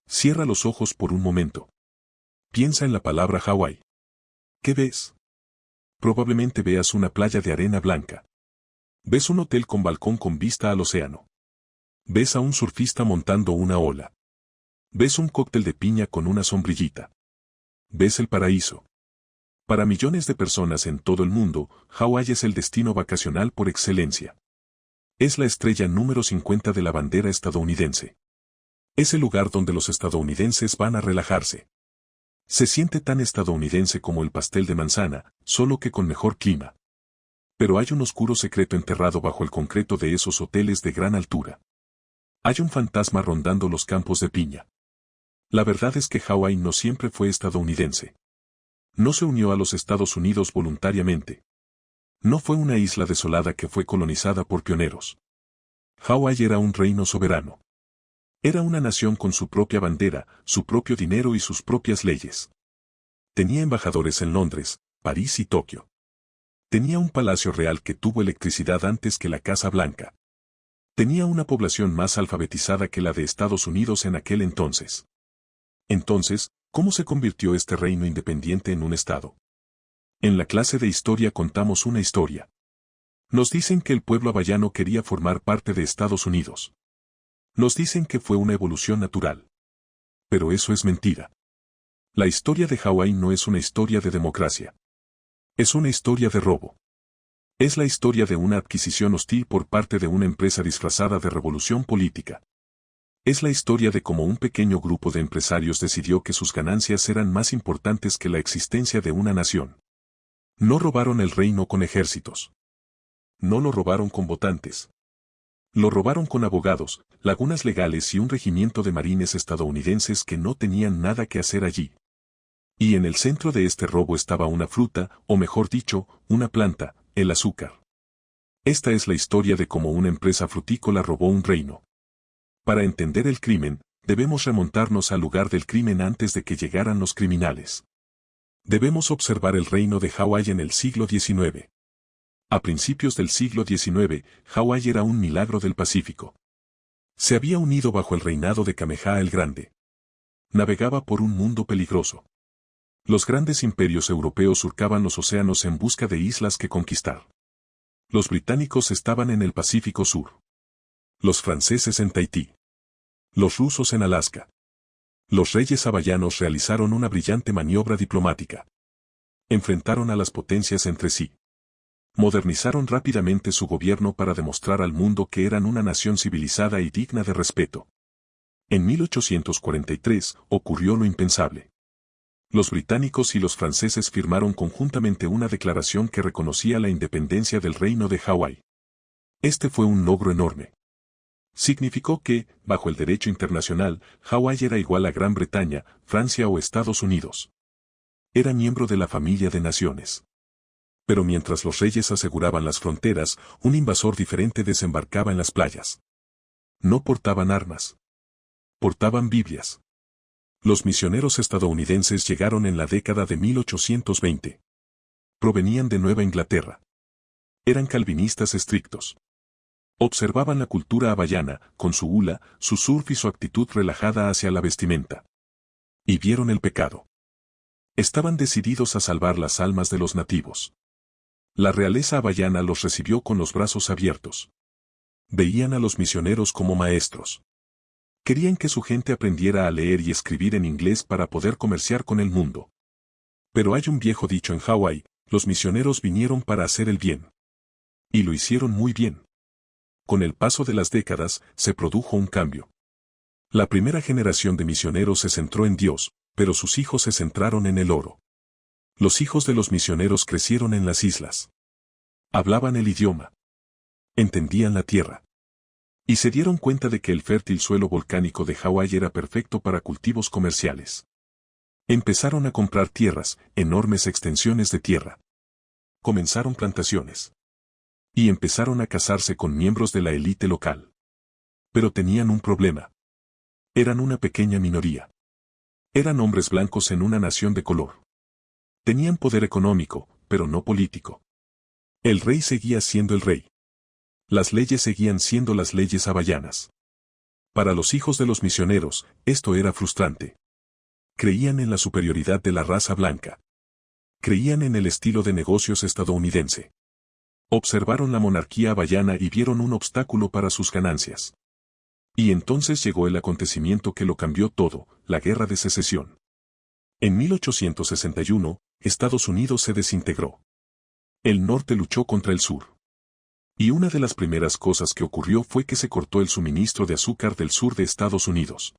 Cierra los ojos por un momento. Piensa en la palabra Hawái. ¿Qué ves? Probablemente veas una playa de arena blanca. Ves un hotel con balcón con vista al océano. Ves a un surfista montando una ola. Ves un cóctel de piña con una sombrillita. Ves el paraíso. Para millones de personas en todo el mundo, Hawái es el destino vacacional por excelencia. Es la estrella número 50 de la bandera estadounidense. Es el lugar donde los estadounidenses van a relajarse. Se siente tan estadounidense como el pastel de manzana, solo que con mejor clima. Pero hay un oscuro secreto enterrado bajo el concreto de esos hoteles de gran altura. Hay un fantasma rondando los campos de piña. La verdad es que Hawái no siempre fue estadounidense. No se unió a los Estados Unidos voluntariamente. No fue una isla desolada que fue colonizada por pioneros. Hawái era un reino soberano. Era una nación con su propia bandera, su propio dinero y sus propias leyes. Tenía embajadores en Londres, París y Tokio. Tenía un palacio real que tuvo electricidad antes que la Casa Blanca. Tenía una población más alfabetizada que la de Estados Unidos en aquel entonces. Entonces, ¿cómo se convirtió este reino independiente en un estado? En la clase de historia contamos una historia. Nos dicen que el pueblo hawaiano quería formar parte de Estados Unidos. Nos dicen que fue una evolución natural. Pero eso es mentira. La historia de Hawái no es una historia de democracia. Es una historia de robo. Es la historia de una adquisición hostil por parte de una empresa disfrazada de revolución política. Es la historia de cómo un pequeño grupo de empresarios decidió que sus ganancias eran más importantes que la existencia de una nación. No robaron el reino con ejércitos. No lo robaron con votantes. Lo robaron con abogados, lagunas legales y un regimiento de marines estadounidenses que no tenían nada que hacer allí. Y en el centro de este robo estaba una fruta, o mejor dicho, una planta, el azúcar. Esta es la historia de cómo una empresa frutícola robó un reino. Para entender el crimen, debemos remontarnos al lugar del crimen antes de que llegaran los criminales. Debemos observar el reino de Hawái en el siglo XIX. A principios del siglo XIX, Hawái era un milagro del Pacífico. Se había unido bajo el reinado de Kamehameha el Grande. Navegaba por un mundo peligroso. Los grandes imperios europeos surcaban los océanos en busca de islas que conquistar. Los británicos estaban en el Pacífico Sur. Los franceses en Tahití. Los rusos en Alaska. Los reyes hawaianos realizaron una brillante maniobra diplomática. Enfrentaron a las potencias entre sí. Modernizaron rápidamente su gobierno para demostrar al mundo que eran una nación civilizada y digna de respeto. En 1843 ocurrió lo impensable. Los británicos y los franceses firmaron conjuntamente una declaración que reconocía la independencia del reino de Hawái. Este fue un logro enorme. Significó que, bajo el derecho internacional, Hawái era igual a Gran Bretaña, Francia o Estados Unidos. Era miembro de la familia de naciones. Pero mientras los reyes aseguraban las fronteras, un invasor diferente desembarcaba en las playas. No portaban armas. Portaban Biblias. Los misioneros estadounidenses llegaron en la década de 1820. Provenían de Nueva Inglaterra. Eran calvinistas estrictos. Observaban la cultura hawaiana, con su hula, su surf y su actitud relajada hacia la vestimenta. Y vieron el pecado. Estaban decididos a salvar las almas de los nativos. La realeza hawaiana los recibió con los brazos abiertos. Veían a los misioneros como maestros. Querían que su gente aprendiera a leer y escribir en inglés para poder comerciar con el mundo. Pero hay un viejo dicho en Hawái, los misioneros vinieron para hacer el bien. Y lo hicieron muy bien. Con el paso de las décadas, se produjo un cambio. La primera generación de misioneros se centró en Dios, pero sus hijos se centraron en el oro. Los hijos de los misioneros crecieron en las islas. Hablaban el idioma. Entendían la tierra. Y se dieron cuenta de que el fértil suelo volcánico de Hawái era perfecto para cultivos comerciales. Empezaron a comprar tierras, enormes extensiones de tierra. Comenzaron plantaciones. Y empezaron a casarse con miembros de la élite local. Pero tenían un problema. Eran una pequeña minoría. Eran hombres blancos en una nación de color. Tenían poder económico, pero no político. El rey seguía siendo el rey. Las leyes seguían siendo las leyes hawaianas. Para los hijos de los misioneros, esto era frustrante. Creían en la superioridad de la raza blanca. Creían en el estilo de negocios estadounidense. Observaron la monarquía hawaiana y vieron un obstáculo para sus ganancias. Y entonces llegó el acontecimiento que lo cambió todo, la Guerra de Secesión. En 1861, Estados Unidos se desintegró. El norte luchó contra el sur. Y una de las primeras cosas que ocurrió fue que se cortó el suministro de azúcar del sur de Estados Unidos.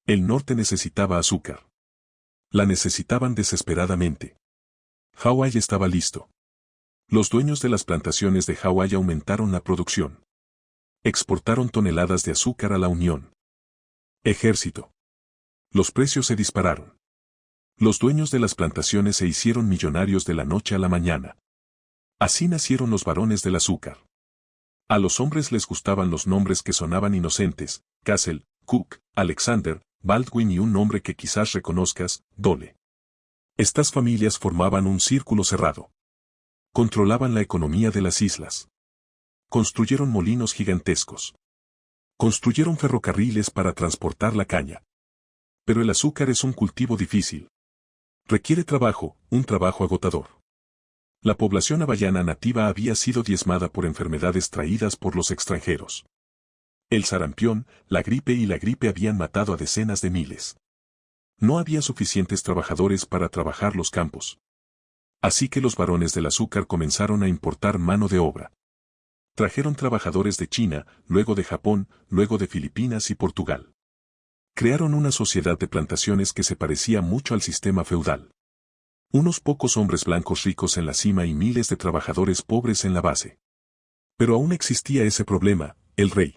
El norte necesitaba azúcar. La necesitaban desesperadamente. Hawái estaba listo. Los dueños de las plantaciones de Hawái aumentaron la producción. Exportaron toneladas de azúcar a la Unión. Ejército. Los precios se dispararon. Los dueños de las plantaciones se hicieron millonarios de la noche a la mañana. Así nacieron los barones del azúcar. A los hombres les gustaban los nombres que sonaban inocentes: Castle, Cook, Alexander, Baldwin y un nombre que quizás reconozcas, Dole. Estas familias formaban un círculo cerrado. Controlaban la economía de las islas. Construyeron molinos gigantescos. Construyeron ferrocarriles para transportar la caña. Pero el azúcar es un cultivo difícil. Requiere trabajo, un trabajo agotador. La población hawaiana nativa había sido diezmada por enfermedades traídas por los extranjeros. El sarampión, la gripe habían matado a decenas de miles. No había suficientes trabajadores para trabajar los campos. Así que los barones del azúcar comenzaron a importar mano de obra. Trajeron trabajadores de China, luego de Japón, luego de Filipinas y Portugal. Crearon una sociedad de plantaciones que se parecía mucho al sistema feudal. Unos pocos hombres blancos ricos en la cima y miles de trabajadores pobres en la base. Pero aún existía ese problema: el rey.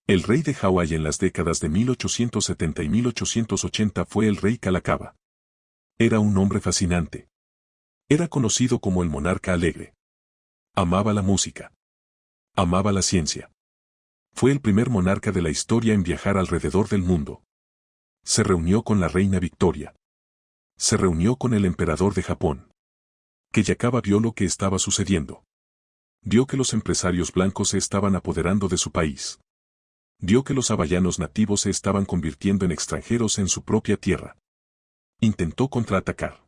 El rey de Hawái en las décadas de 1870 y 1880 fue el rey Kalakaua. Era un hombre fascinante. Era conocido como el monarca alegre. Amaba la música. Amaba la ciencia. Fue el primer monarca de la historia en viajar alrededor del mundo. Se reunió con la reina Victoria. Se reunió con el emperador de Japón. Kalakaua vio lo que estaba sucediendo. Vio que los empresarios blancos se estaban apoderando de su país. Vio que los hawaianos nativos se estaban convirtiendo en extranjeros en su propia tierra. Intentó contraatacar.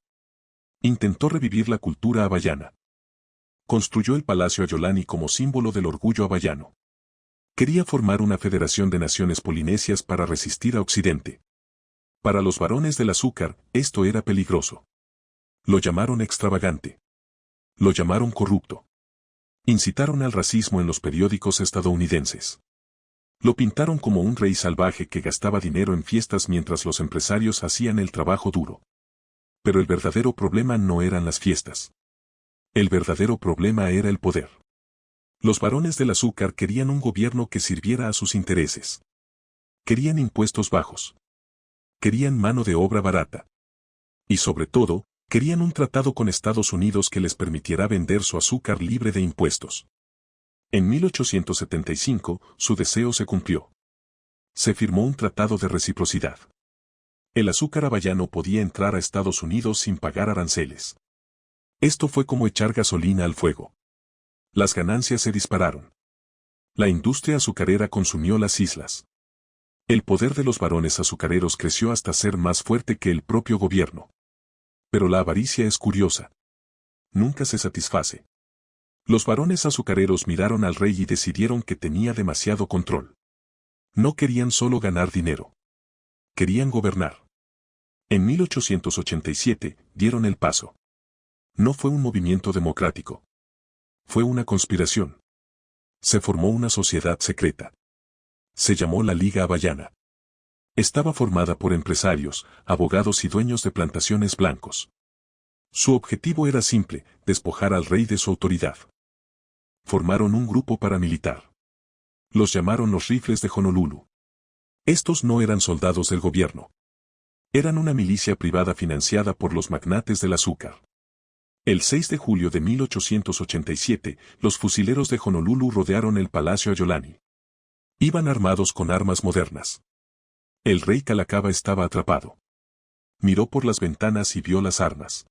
Intentó revivir la cultura hawaiana. Construyó el Palacio Ayolani como símbolo del orgullo hawaiano. Quería formar una federación de naciones polinesias para resistir a Occidente. Para los barones del azúcar, esto era peligroso. Lo llamaron extravagante. Lo llamaron corrupto. Incitaron al racismo en los periódicos estadounidenses. Lo pintaron como un rey salvaje que gastaba dinero en fiestas mientras los empresarios hacían el trabajo duro. Pero el verdadero problema no eran las fiestas. El verdadero problema era el poder. Los barones del azúcar querían un gobierno que sirviera a sus intereses. Querían impuestos bajos. Querían mano de obra barata. Y sobre todo, querían un tratado con Estados Unidos que les permitiera vender su azúcar libre de impuestos. En 1875, su deseo se cumplió. Se firmó un tratado de reciprocidad. El azúcar hawaiano podía entrar a Estados Unidos sin pagar aranceles. Esto fue como echar gasolina al fuego. Las ganancias se dispararon. La industria azucarera consumió las islas. El poder de los barones azucareros creció hasta ser más fuerte que el propio gobierno. Pero la avaricia es curiosa. Nunca se satisface. Los barones azucareros miraron al rey y decidieron que tenía demasiado control. No querían solo ganar dinero. Querían gobernar. En 1887, dieron el paso. No fue un movimiento democrático. Fue una conspiración. Se formó una sociedad secreta. Se llamó la Liga Hawaiana. Estaba formada por empresarios, abogados y dueños de plantaciones blancos. Su objetivo era simple: despojar al rey de su autoridad. Formaron un grupo paramilitar. Los llamaron los Rifles de Honolulu. Estos no eran soldados del gobierno. Eran una milicia privada financiada por los magnates del azúcar. El 6 de julio de 1887, los fusileros de Honolulu rodearon el Palacio Ayolani. Iban armados con armas modernas. El rey Kalakaua estaba atrapado. Miró por las ventanas y vio las armas.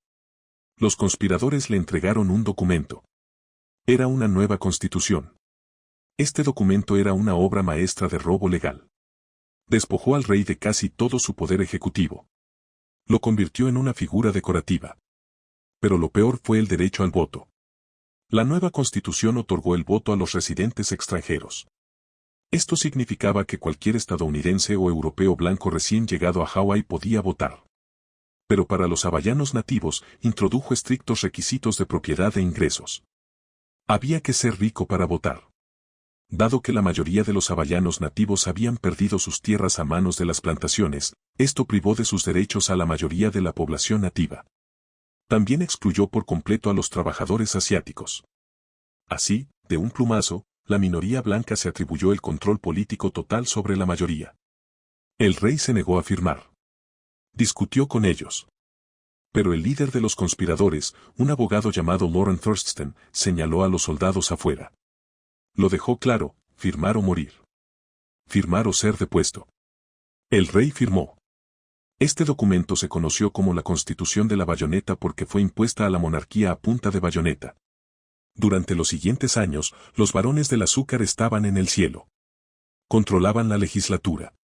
Los conspiradores le entregaron un documento. Era una nueva constitución. Este documento era una obra maestra de robo legal. Despojó al rey de casi todo su poder ejecutivo. Lo convirtió en una figura decorativa. Pero lo peor fue el derecho al voto. La nueva constitución otorgó el voto a los residentes extranjeros. Esto significaba que cualquier estadounidense o europeo blanco recién llegado a Hawái podía votar. Pero para los hawaianos nativos, introdujo estrictos requisitos de propiedad e ingresos. Había que ser rico para votar. Dado que la mayoría de los hawaianos nativos habían perdido sus tierras a manos de las plantaciones, esto privó de sus derechos a la mayoría de la población nativa. También excluyó por completo a los trabajadores asiáticos. Así, de un plumazo, la minoría blanca se atribuyó el control político total sobre la mayoría. El rey se negó a firmar. Discutió con ellos. Pero el líder de los conspiradores, un abogado llamado Loren Thurston, señaló a los soldados afuera. Lo dejó claro: firmar o morir. Firmar o ser depuesto. El rey firmó. Este documento se conoció como la Constitución de la Bayoneta porque fue impuesta a la monarquía a punta de bayoneta. Durante los siguientes años, los barones del azúcar estaban en el cielo. Controlaban la legislatura.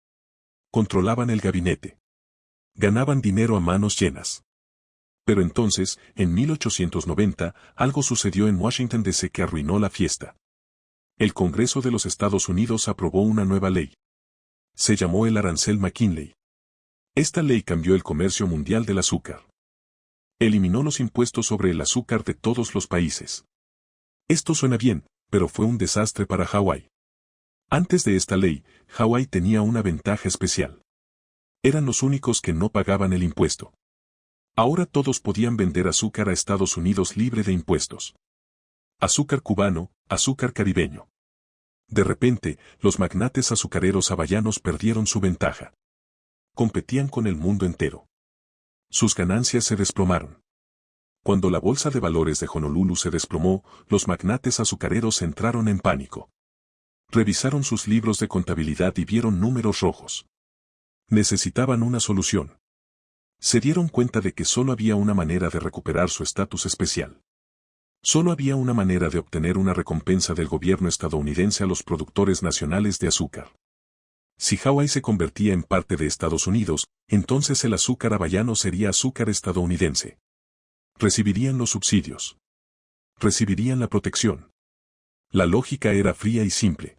Controlaban el gabinete. Ganaban dinero a manos llenas. Pero entonces, en 1890, algo sucedió en Washington D.C. que arruinó la fiesta. El Congreso de los Estados Unidos aprobó una nueva ley. Se llamó el Arancel McKinley. Esta ley cambió el comercio mundial del azúcar. Eliminó los impuestos sobre el azúcar de todos los países. Esto suena bien, pero fue un desastre para Hawái. Antes de esta ley, Hawái tenía una ventaja especial. Eran los únicos que no pagaban el impuesto. Ahora todos podían vender azúcar a Estados Unidos libre de impuestos. Azúcar cubano, azúcar caribeño. De repente, los magnates azucareros hawaianos perdieron su ventaja. Competían con el mundo entero. Sus ganancias se desplomaron. Cuando la bolsa de valores de Honolulu se desplomó, los magnates azucareros entraron en pánico. Revisaron sus libros de contabilidad y vieron números rojos. Necesitaban una solución. Se dieron cuenta de que solo había una manera de recuperar su estatus especial. Solo había una manera de obtener una recompensa del gobierno estadounidense a los productores nacionales de azúcar. Si Hawái se convertía en parte de Estados Unidos, entonces el azúcar hawaiano sería azúcar estadounidense. Recibirían los subsidios. Recibirían la protección. La lógica era fría y simple.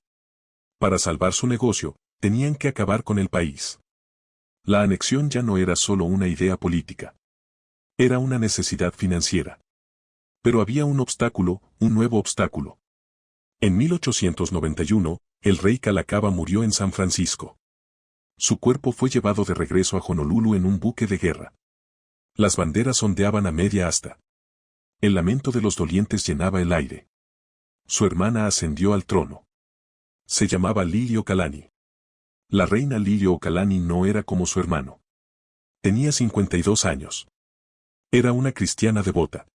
Para salvar su negocio, tenían que acabar con el país. La anexión ya no era solo una idea política. Era una necesidad financiera. Pero había un obstáculo, un nuevo obstáculo. En 1891, el rey Kalakaua murió en San Francisco. Su cuerpo fue llevado de regreso a Honolulu en un buque de guerra. Las banderas ondeaban a media asta. El lamento de los dolientes llenaba el aire. Su hermana ascendió al trono. Se llamaba Liliuokalani. La reina Liliuokalani no era como su hermano. Tenía 52 años. Era una cristiana devota.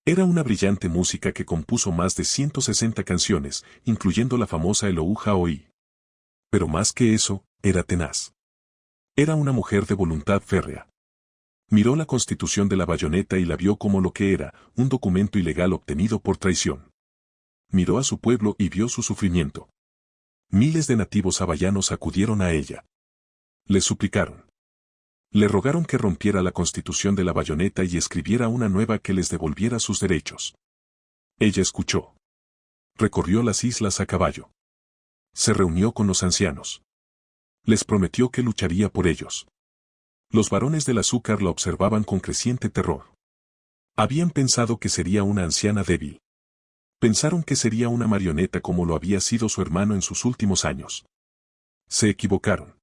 Era una brillante música que compuso más de 160 canciones, incluyendo la famosa Elohu Hawai'i. Pero más que eso, era tenaz. Era una mujer de voluntad férrea. Miró la Constitución de la Bayoneta y la vio como lo que era, un documento ilegal obtenido por traición. Miró a su pueblo y vio su sufrimiento. Miles de nativos hawaianos acudieron a ella. Le suplicaron. Le rogaron que rompiera la Constitución de la Bayoneta y escribiera una nueva que les devolviera sus derechos. Ella escuchó. Recorrió las islas a caballo. Se reunió con los ancianos. Les prometió que lucharía por ellos. Los varones del azúcar la observaban con creciente terror. Habían pensado que sería una anciana débil. Pensaron que sería una marioneta como lo había sido su hermano en sus últimos años. Se equivocaron.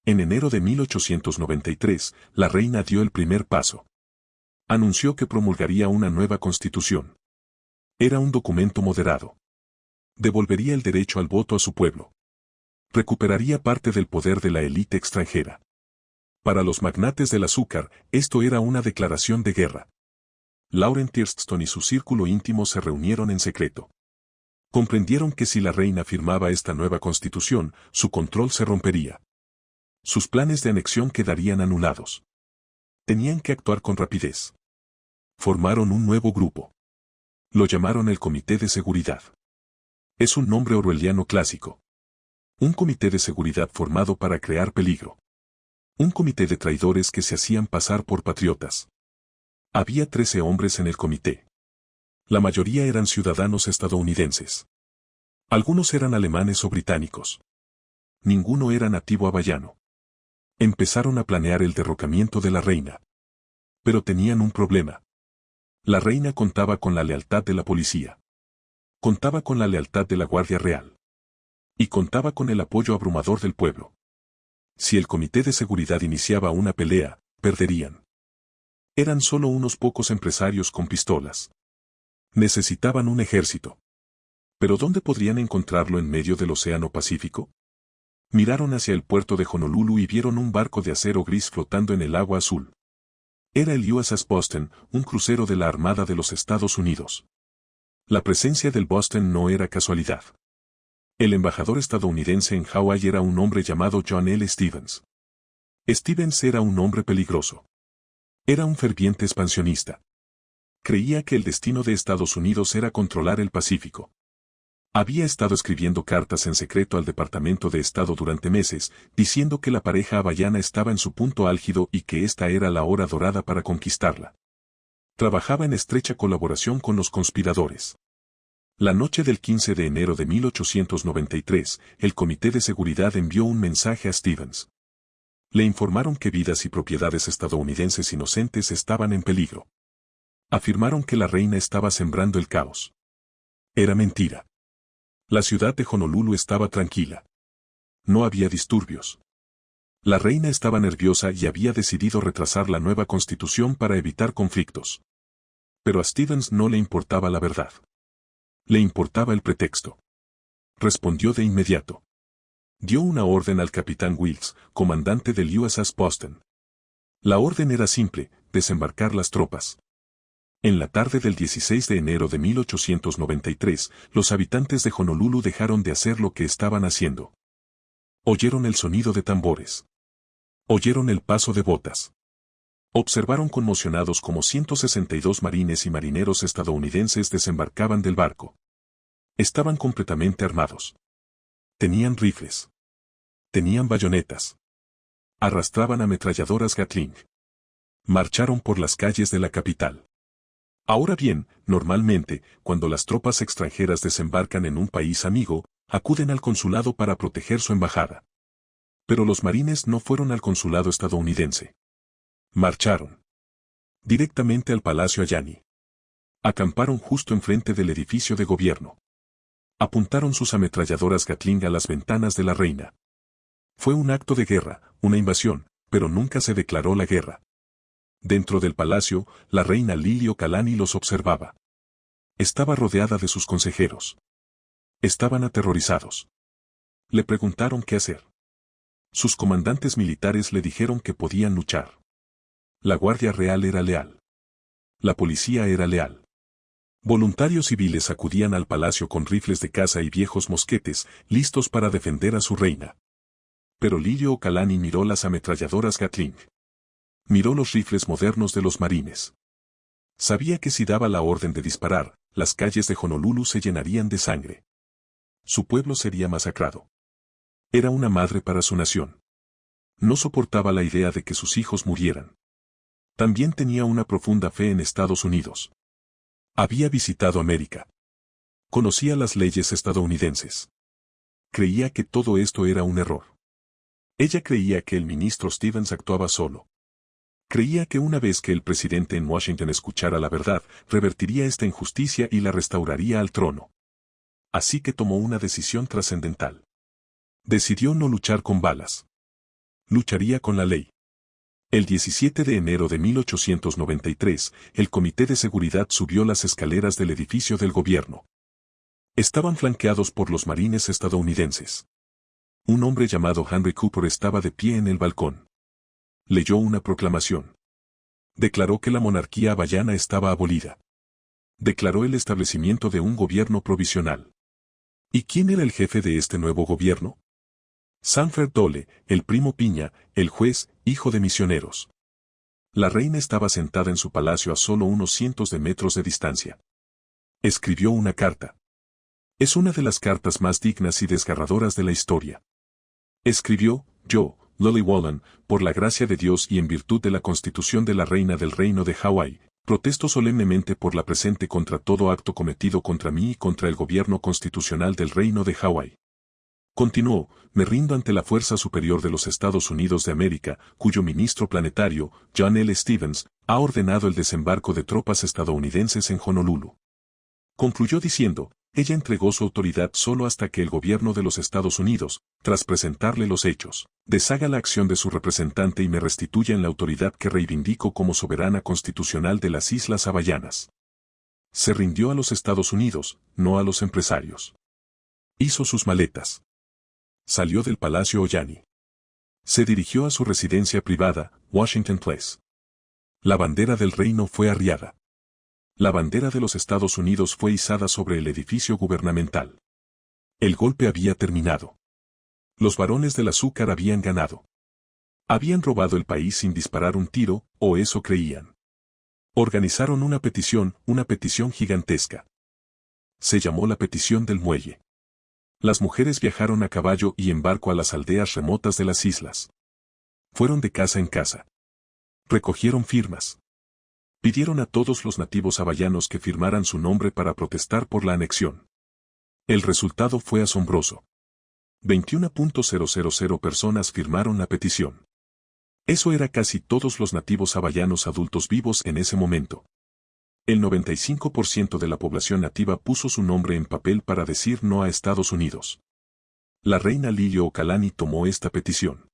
En enero de 1893, la reina dio el primer paso. Anunció que promulgaría una nueva constitución. Era un documento moderado. Devolvería el derecho al voto a su pueblo. Recuperaría parte del poder de la élite extranjera. Para los magnates del azúcar, esto era una declaración de guerra. Loren Thurston y su círculo íntimo se reunieron en secreto. Comprendieron que si la reina firmaba esta nueva constitución, su control se rompería. Sus planes de anexión quedarían anulados. Tenían que actuar con rapidez. Formaron un nuevo grupo. Lo llamaron el Comité de Seguridad. Es un nombre orwelliano clásico. Un comité de seguridad formado para crear peligro. Un comité de traidores que se hacían pasar por patriotas. Había 13 hombres en el comité. La mayoría eran ciudadanos estadounidenses. Algunos eran alemanes o británicos. Ninguno era nativo hawaiano. Empezaron a planear el derrocamiento de la reina. Pero tenían un problema. La reina contaba con la lealtad de la policía. Contaba con la lealtad de la Guardia Real. Y contaba con el apoyo abrumador del pueblo. Si el comité de seguridad iniciaba una pelea, perderían. Eran solo unos pocos empresarios con pistolas. Necesitaban un ejército. ¿Pero dónde podrían encontrarlo en medio del Océano Pacífico? Miraron hacia el puerto de Honolulu y vieron un barco de acero gris flotando en el agua azul. Era el USS Boston, un crucero de la Armada de los Estados Unidos. La presencia del Boston no era casualidad. El embajador estadounidense en Hawái era un hombre llamado John L. Stevens. Stevens era un hombre peligroso. Era un ferviente expansionista. Creía que el destino de Estados Unidos era controlar el Pacífico. Había estado escribiendo cartas en secreto al Departamento de Estado durante meses, diciendo que la pareja hawaiana estaba en su punto álgido y que esta era la hora dorada para conquistarla. Trabajaba en estrecha colaboración con los conspiradores. La noche del 15 de enero de 1893, el Comité de Seguridad envió un mensaje a Stevens. Le informaron que vidas y propiedades estadounidenses inocentes estaban en peligro. Afirmaron que la reina estaba sembrando el caos. Era mentira. La ciudad de Honolulu estaba tranquila. No había disturbios. La reina estaba nerviosa y había decidido retrasar la nueva constitución para evitar conflictos. Pero a Stevens no le importaba la verdad. Le importaba el pretexto. Respondió de inmediato. Dio una orden al capitán Wilkes, comandante del USS Boston. La orden era simple: desembarcar las tropas. En la tarde del 16 de enero de 1893, los habitantes de Honolulu dejaron de hacer lo que estaban haciendo. Oyeron el sonido de tambores. Oyeron el paso de botas. Observaron conmocionados cómo 162 marines y marineros estadounidenses desembarcaban del barco. Estaban completamente armados. Tenían rifles. Tenían bayonetas. Arrastraban ametralladoras Gatling. Marcharon por las calles de la capital. Ahora bien, normalmente, cuando las tropas extranjeras desembarcan en un país amigo, acuden al consulado para proteger su embajada. Pero los marines no fueron al consulado estadounidense. Marcharon directamente al Palacio Ayani. Acamparon justo enfrente del edificio de gobierno. Apuntaron sus ametralladoras Gatling a las ventanas de la reina. Fue un acto de guerra, una invasión, pero nunca se declaró la guerra. Dentro del palacio, la reina Liliuokalani los observaba. Estaba rodeada de sus consejeros. Estaban aterrorizados. Le preguntaron qué hacer. Sus comandantes militares le dijeron que podían luchar. La Guardia Real era leal. La policía era leal. Voluntarios civiles acudían al palacio con rifles de caza y viejos mosquetes, listos para defender a su reina. Pero Liliuokalani miró las ametralladoras Gatling. Miró los rifles modernos de los marines. Sabía que si daba la orden de disparar, las calles de Honolulu se llenarían de sangre. Su pueblo sería masacrado. Era una madre para su nación. No soportaba la idea de que sus hijos murieran. También tenía una profunda fe en Estados Unidos. Había visitado América. Conocía las leyes estadounidenses. Creía que todo esto era un error. Ella creía que el ministro Stevens actuaba solo. Creía que una vez que el presidente en Washington escuchara la verdad, revertiría esta injusticia y la restauraría al trono. Así que tomó una decisión trascendental. Decidió no luchar con balas. Lucharía con la ley. El 17 de enero de 1893, el Comité de Seguridad subió las escaleras del edificio del gobierno. Estaban flanqueados por los marines estadounidenses. Un hombre llamado Henry Cooper estaba de pie en el balcón. Leyó una proclamación. Declaró que la monarquía hawaiana estaba abolida. Declaró el establecimiento de un gobierno provisional. ¿Y quién era el jefe de este nuevo gobierno? Sanford Dole, el primo Piña, el juez, hijo de misioneros. La reina estaba sentada en su palacio a solo unos cientos de metros de distancia. Escribió una carta. Es una de las cartas más dignas y desgarradoras de la historia. Escribió, yo, Lily Wallen, por la gracia de Dios y en virtud de la constitución de la Reina del Reino de Hawái, protesto solemnemente por la presente contra todo acto cometido contra mí y contra el gobierno constitucional del Reino de Hawái. Continuó, me rindo ante la fuerza superior de los Estados Unidos de América, cuyo ministro planetario, John L. Stevens, ha ordenado el desembarco de tropas estadounidenses en Honolulu. Concluyó diciendo, ella entregó su autoridad solo hasta que el gobierno de los Estados Unidos, tras presentarle los hechos, deshaga la acción de su representante y me restituya en la autoridad que reivindico como soberana constitucional de las Islas Hawaianas. Se rindió a los Estados Unidos, no a los empresarios. Hizo sus maletas. Salió del Palacio Ojani. Se dirigió a su residencia privada, Washington Place. La bandera del reino fue arriada. La bandera de los Estados Unidos fue izada sobre el edificio gubernamental. El golpe había terminado. Los varones del azúcar habían ganado. Habían robado el país sin disparar un tiro, o eso creían. Organizaron una petición gigantesca. Se llamó la petición del muelle. Las mujeres viajaron a caballo y en barco a las aldeas remotas de las islas. Fueron de casa en casa. Recogieron firmas. Pidieron a todos los nativos hawaianos que firmaran su nombre para protestar por la anexión. El resultado fue asombroso. 21.000 personas firmaron la petición. Eso era casi todos los nativos hawaianos adultos vivos en ese momento. El 95% de la población nativa puso su nombre en papel para decir no a Estados Unidos. La reina Liliuokalani tomó esta petición.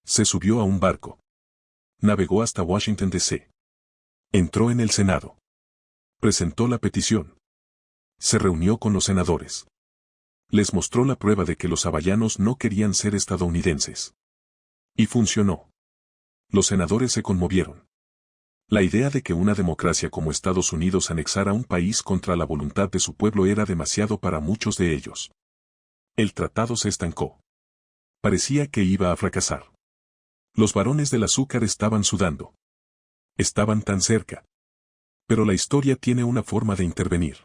Se subió a un barco. Navegó hasta Washington, D.C. Entró en el Senado. Presentó la petición. Se reunió con los senadores. Les mostró la prueba de que los hawaianos no querían ser estadounidenses. Y funcionó. Los senadores se conmovieron. La idea de que una democracia como Estados Unidos anexara un país contra la voluntad de su pueblo era demasiado para muchos de ellos. El tratado se estancó. Parecía que iba a fracasar. Los varones del azúcar estaban sudando. Estaban tan cerca. Pero la historia tiene una forma de intervenir.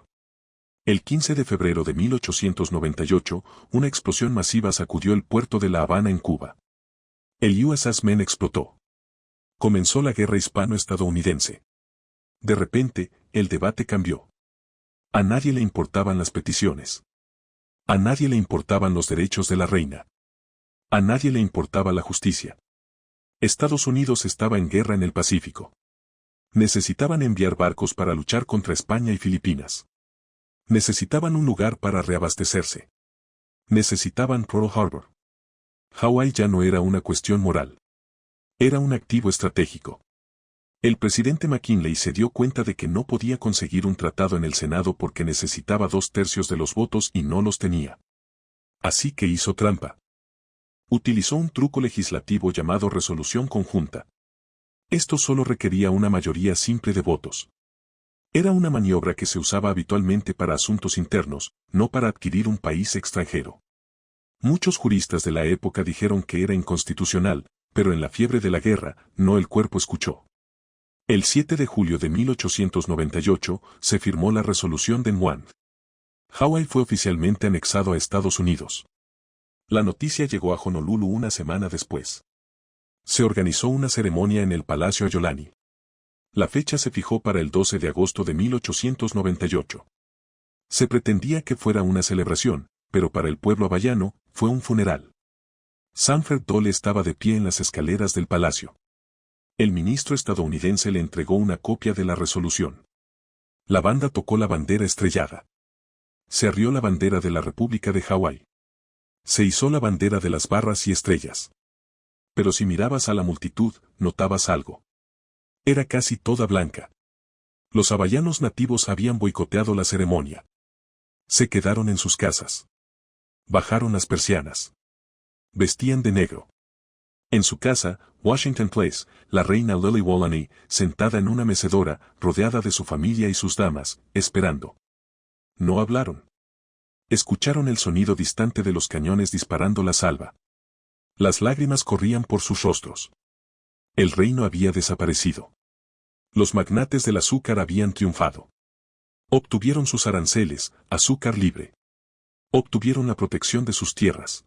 El 15 de febrero de 1898, una explosión masiva sacudió el puerto de La Habana en Cuba. El USS Maine explotó. Comenzó la guerra hispano-estadounidense. De repente, el debate cambió. A nadie le importaban las peticiones. A nadie le importaban los derechos de la reina. A nadie le importaba la justicia. Estados Unidos estaba en guerra en el Pacífico. Necesitaban enviar barcos para luchar contra España y Filipinas. Necesitaban un lugar para reabastecerse. Necesitaban Pearl Harbor. Hawái ya no era una cuestión moral. Era un activo estratégico. El presidente McKinley se dio cuenta de que no podía conseguir un tratado en el Senado porque necesitaba 2/3 de los votos y no los tenía. Así que hizo trampa. Utilizó un truco legislativo llamado resolución conjunta. Esto solo requería una mayoría simple de votos. Era una maniobra que se usaba habitualmente para asuntos internos, no para adquirir un país extranjero. Muchos juristas de la época dijeron que era inconstitucional, pero en la fiebre de la guerra, no el cuerpo escuchó. El 7 de julio de 1898, se firmó la resolución de Nguyen. Hawái fue oficialmente anexado a Estados Unidos. La noticia llegó a Honolulu una semana después. Se organizó una ceremonia en el Palacio Ayolani. La fecha se fijó para el 12 de agosto de 1898. Se pretendía que fuera una celebración, pero para el pueblo hawaiano, fue un funeral. Sanford Dole estaba de pie en las escaleras del palacio. El ministro estadounidense le entregó una copia de la resolución. La banda tocó la bandera estrellada. Se arrió la bandera de la República de Hawái. Se izó la bandera de las barras y estrellas. Pero si mirabas a la multitud, notabas algo. Era casi toda blanca. Los hawaianos nativos habían boicoteado la ceremonia. Se quedaron en sus casas. Bajaron las persianas. Vestían de negro. En su casa, Washington Place, la reina Liliuokalani, sentada en una mecedora, rodeada de su familia y sus damas, esperando. No hablaron. Escucharon el sonido distante de los cañones disparando la salva. Las lágrimas corrían por sus rostros. El reino había desaparecido. Los magnates del azúcar habían triunfado. Obtuvieron sus aranceles, azúcar libre. Obtuvieron la protección de sus tierras.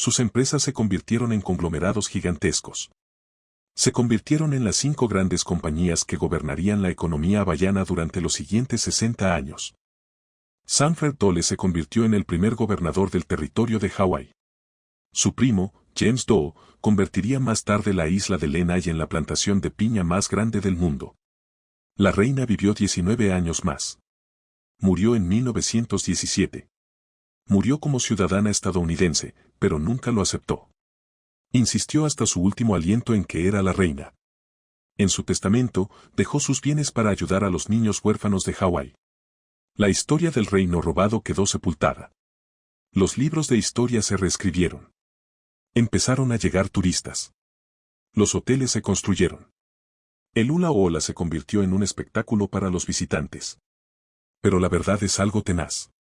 sus empresas se convirtieron en conglomerados gigantescos. Se convirtieron en las 5 grandes compañías que gobernarían la economía hawaiana durante los siguientes 60 años. Sanford Dole se convirtió en el primer gobernador del territorio de Hawái. Su primo, James Doe, convertiría más tarde la isla de Lanai en la plantación de piña más grande del mundo. La reina vivió 19 años más. Murió en 1917. Murió como ciudadana estadounidense, pero nunca lo aceptó. Insistió hasta su último aliento en que era la reina. En su testamento, dejó sus bienes para ayudar a los niños huérfanos de Hawái. La historia del reino robado quedó sepultada. Los libros de historia se reescribieron. Empezaron a llegar turistas. Los hoteles se construyeron. El hula hula se convirtió en un espectáculo para los visitantes. Pero la verdad es algo tenaz.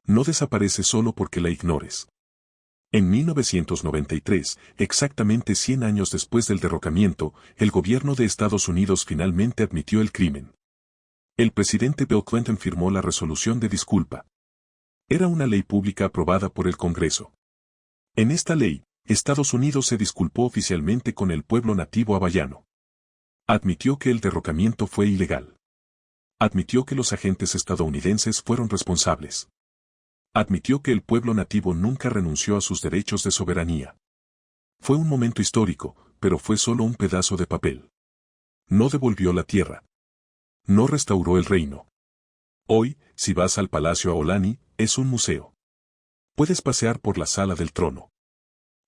No desaparece solo porque la ignores. En 1993, exactamente 100 años después del derrocamiento, el gobierno de Estados Unidos finalmente admitió el crimen. El presidente Bill Clinton firmó la resolución de disculpa. Era una ley pública aprobada por el Congreso. En esta ley, Estados Unidos se disculpó oficialmente con el pueblo nativo hawaiano. Admitió que el derrocamiento fue ilegal. Admitió que los agentes estadounidenses fueron responsables. Admitió que el pueblo nativo nunca renunció a sus derechos de soberanía. Fue un momento histórico, pero fue solo un pedazo de papel. No devolvió la tierra. No restauró el reino. Hoy, si vas al Palacio Aolani, es un museo. Puedes pasear por la sala del trono.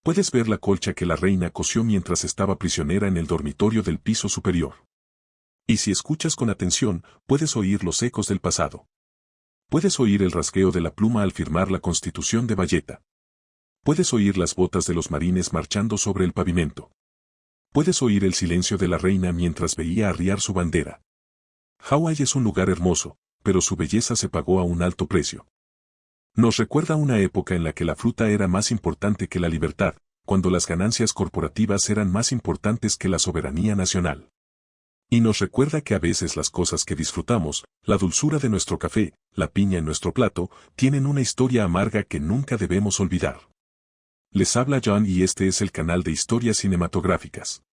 Puedes ver la colcha que la reina cosió mientras estaba prisionera en el dormitorio del piso superior. Y si escuchas con atención, puedes oír los ecos del pasado. Puedes oír el rasgueo de la pluma al firmar la Constitución de Valletta. Puedes oír las botas de los marines marchando sobre el pavimento. Puedes oír el silencio de la reina mientras veía arriar su bandera. Hawái es un lugar hermoso, pero su belleza se pagó a un alto precio. Nos recuerda una época en la que la fruta era más importante que la libertad, cuando las ganancias corporativas eran más importantes que la soberanía nacional. Y nos recuerda que a veces las cosas que disfrutamos, la dulzura de nuestro café, la piña en nuestro plato, tienen una historia amarga que nunca debemos olvidar. Les habla John y este es el canal de historias cinematográficas.